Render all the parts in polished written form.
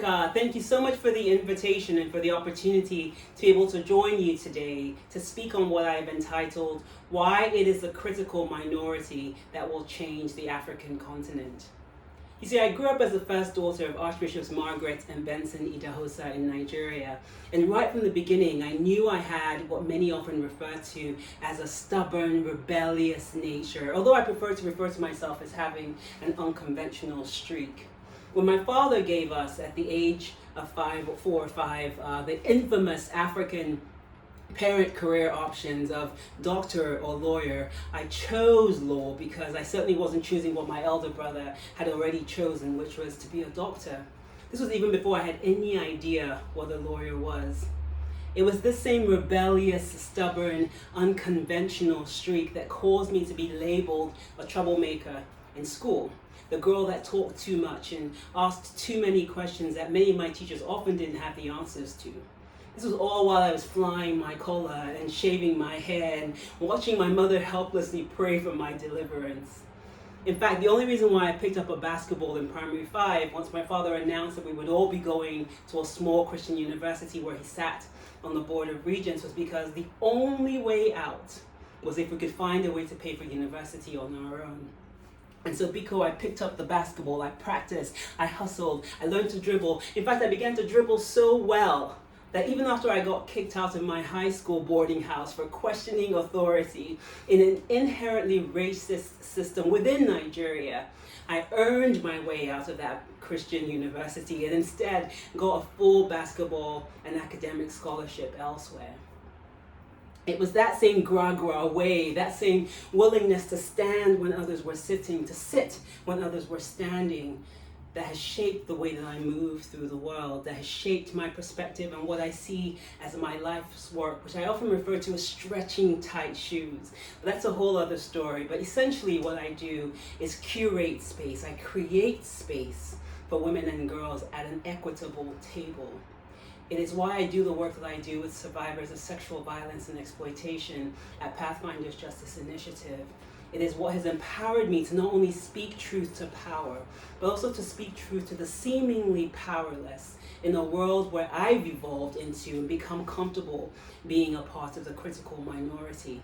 Thank you so much for the invitation and for the opportunity to be able to join you today to speak on what I've entitled Why It Is the Critical Minority That Will Change the African Continent. You see, I grew up as the first daughter of Archbishops Margaret and Benson-Idahosa in Nigeria. And right from the beginning, I knew I had what many often refer to as a stubborn, rebellious nature, although I prefer to refer to myself as having an unconventional streak. When my father gave us, at the age of 4 or 5, the infamous African parent career options of doctor or lawyer, I chose law because I certainly wasn't choosing what my elder brother had already chosen, which was to be a doctor. This was even before I had any idea what a lawyer was. It was this same rebellious, stubborn, unconventional streak that caused me to be labeled a troublemaker in school. The girl that talked too much and asked too many questions that many of my teachers often didn't have the answers to. This was all while I was flying my collar and shaving my hair and watching my mother helplessly pray for my deliverance. In fact, the only reason why I picked up a basketball in primary 5, once my father announced that we would all be going to a small Christian university where he sat on the board of regents, was because the only way out was if we could find a way to pay for university on our own. And so because I picked up the basketball, I practiced, I hustled, I learned to dribble. In fact, I began to dribble so well that even after I got kicked out of my high school boarding house for questioning authority in an inherently racist system within Nigeria, I earned my way out of that Christian university and instead got a full basketball and academic scholarship elsewhere. It was that same gra way, that same willingness to stand when others were sitting, to sit when others were standing, that has shaped the way that I move through the world, that has shaped my perspective and what I see as my life's work, which I often refer to as stretching tight shoes. But that's a whole other story. But essentially what I do is curate space. I create space for women and girls at an equitable table. It is why I do the work that I do with survivors of sexual violence and exploitation at Pathfinders Justice Initiative. It is what has empowered me to not only speak truth to power, but also to speak truth to the seemingly powerless in a world where I've evolved into and become comfortable being a part of the critical minority.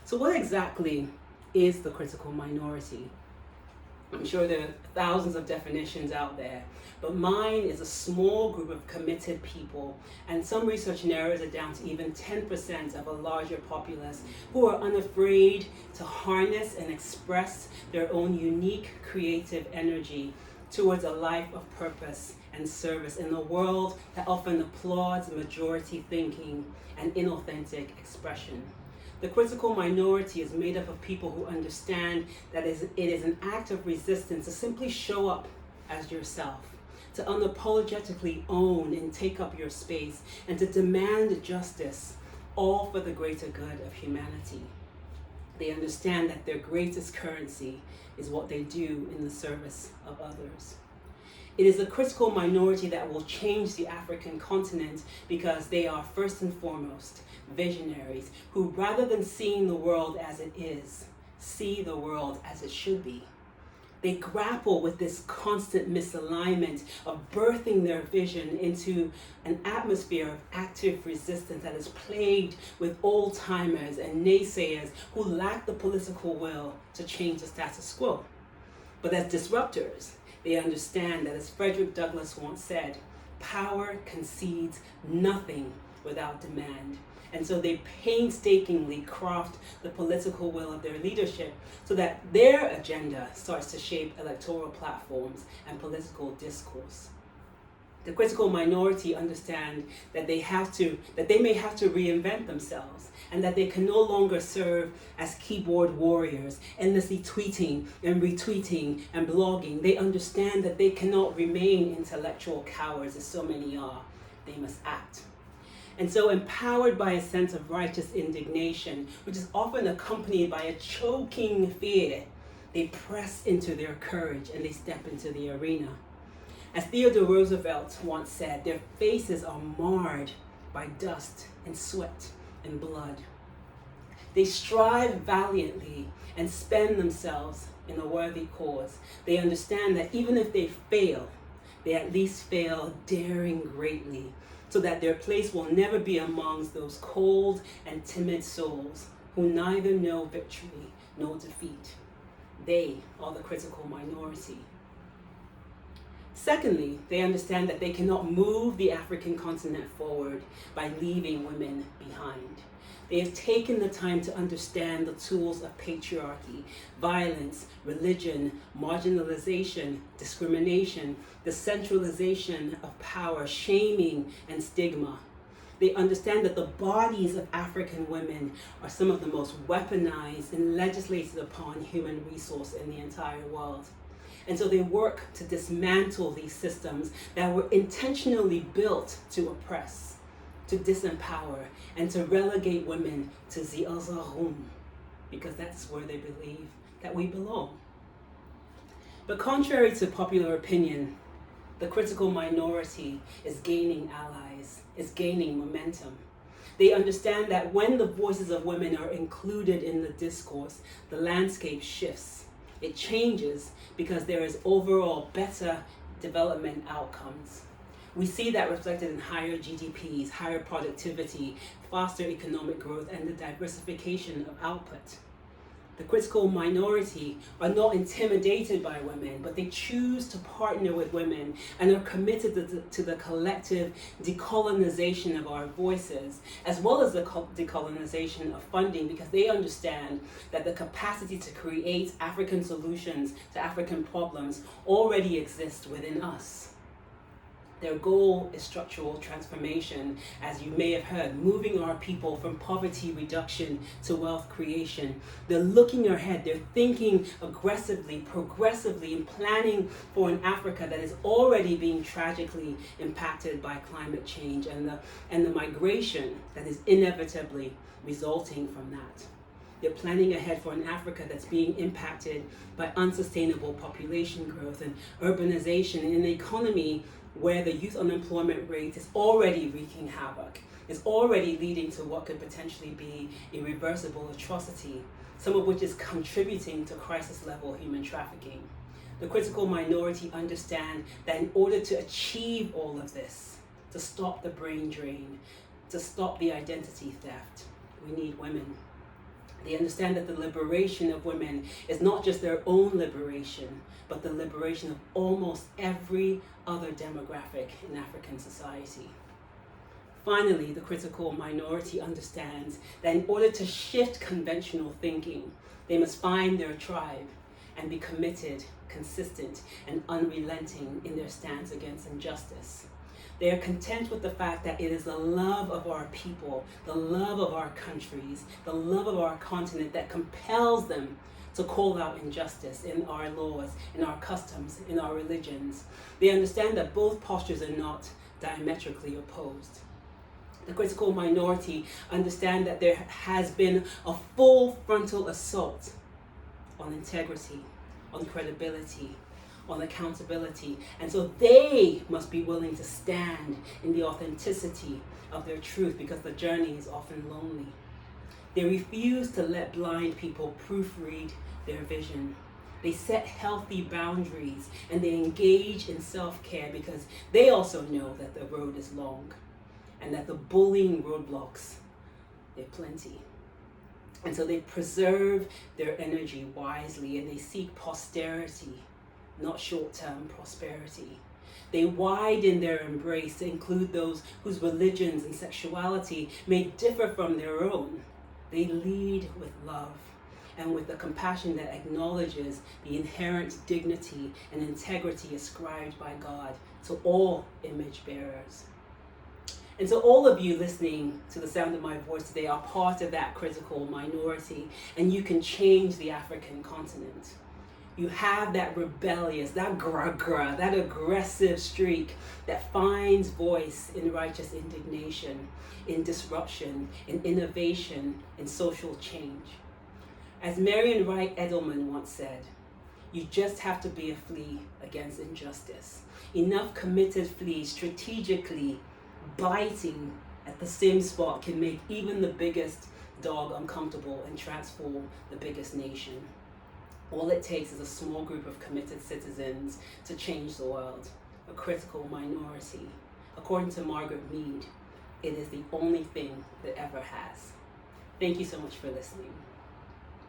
So what exactly is the critical minority? I'm sure there are thousands of definitions out there, but mine is a small group of committed people, and some research narrows it down to even 10% of a larger populace who are unafraid to harness and express their own unique creative energy towards a life of purpose and service in a world that often applauds majority thinking and inauthentic expression. The critical minority is made up of people who understand that it is an act of resistance to simply show up as yourself, to unapologetically own and take up your space, and to demand justice, all for the greater good of humanity. They understand that their greatest currency is what they do in the service of others. It is a critical minority that will change the African continent because they are first and foremost visionaries who, rather than seeing the world as it is, see the world as it should be. They grapple with this constant misalignment of birthing their vision into an atmosphere of active resistance that is plagued with old-timers and naysayers who lack the political will to change the status quo. But as disruptors, they understand that, as Frederick Douglass once said, power concedes nothing without demand. And so they painstakingly craft the political will of their leadership so that their agenda starts to shape electoral platforms and political discourse. The critical minority understand that they may have to reinvent themselves and that they can no longer serve as keyboard warriors, endlessly tweeting and retweeting and blogging. They understand that they cannot remain intellectual cowards as so many are. They must act. And so, empowered by a sense of righteous indignation, which is often accompanied by a choking fear, they press into their courage and they step into the arena. As Theodore Roosevelt once said, their faces are marred by dust and sweat and blood. They strive valiantly and spend themselves in a worthy cause. They understand that even if they fail, they at least fail daring greatly, so that their place will never be amongst those cold and timid souls who neither know victory nor defeat. They are the critical minority. Secondly, they understand that they cannot move the African continent forward by leaving women behind. They have taken the time to understand the tools of patriarchy, violence, religion, marginalization, discrimination, the centralization of power, shaming, and stigma. They understand that the bodies of African women are some of the most weaponized and legislated upon human resource in the entire world. And so they work to dismantle these systems that were intentionally built to oppress, to disempower, and to relegate women to the other room, because that's where they believe that we belong. But contrary to popular opinion, the critical minority is gaining allies, is gaining momentum. They understand that when the voices of women are included in the discourse, the landscape shifts. It changes because there is overall better development outcomes. We see that reflected in higher GDPs, higher productivity, faster economic growth, and the diversification of output. The critical minority are not intimidated by women, but they choose to partner with women and are committed to the collective decolonization of our voices, as well as the decolonization of funding, because they understand that the capacity to create African solutions to African problems already exists within us. Their goal is structural transformation, as you may have heard, moving our people from poverty reduction to wealth creation. They're looking ahead, they're thinking aggressively, progressively, and planning for an Africa that is already being tragically impacted by climate change and the migration that is inevitably resulting from that. They're planning ahead for an Africa that's being impacted by unsustainable population growth and urbanization in an economy where the youth unemployment rate is already wreaking havoc, is already leading to what could potentially be irreversible atrocity, some of which is contributing to crisis-level human trafficking. The critical minority understand that in order to achieve all of this, to stop the brain drain, to stop the identity theft, we need women. They understand that the liberation of women is not just their own liberation, but the liberation of almost every other demographic in African society. Finally, the critical minority understands that in order to shift conventional thinking, they must find their tribe and be committed, consistent, and unrelenting in their stance against injustice. They are content with the fact that it is the love of our people, the love of our countries, the love of our continent that compels them to call out injustice in our laws, in our customs, in our religions. They understand that both postures are not diametrically opposed. The critical minority understand that there has been a full frontal assault on integrity, on credibility, on accountability, and so they must be willing to stand in the authenticity of their truth, because the journey is often lonely. They refuse to let blind people proofread their vision. They set healthy boundaries and they engage in self-care, because they also know that the road is long and that the bullying roadblocks, they're plenty. And so they preserve their energy wisely and they seek posterity, not short-term prosperity. They widen their embrace to include those whose religions and sexuality may differ from their own. They lead with love and with the compassion that acknowledges the inherent dignity and integrity ascribed by God to all image bearers. And so all of you listening to the sound of my voice today are part of that critical minority, and you can change the African continent. You have that rebellious, that gra-gra, that aggressive streak that finds voice in righteous indignation, in disruption, in innovation, in social change. As Marian Wright Edelman once said, you just have to be a flea against injustice. Enough committed fleas strategically biting at the same spot can make even the biggest dog uncomfortable and transform the biggest nation. All it takes is a small group of committed citizens to change the world. a critical minority. According to Margaret Mead, it is the only thing that ever has. Thank you so much for listening.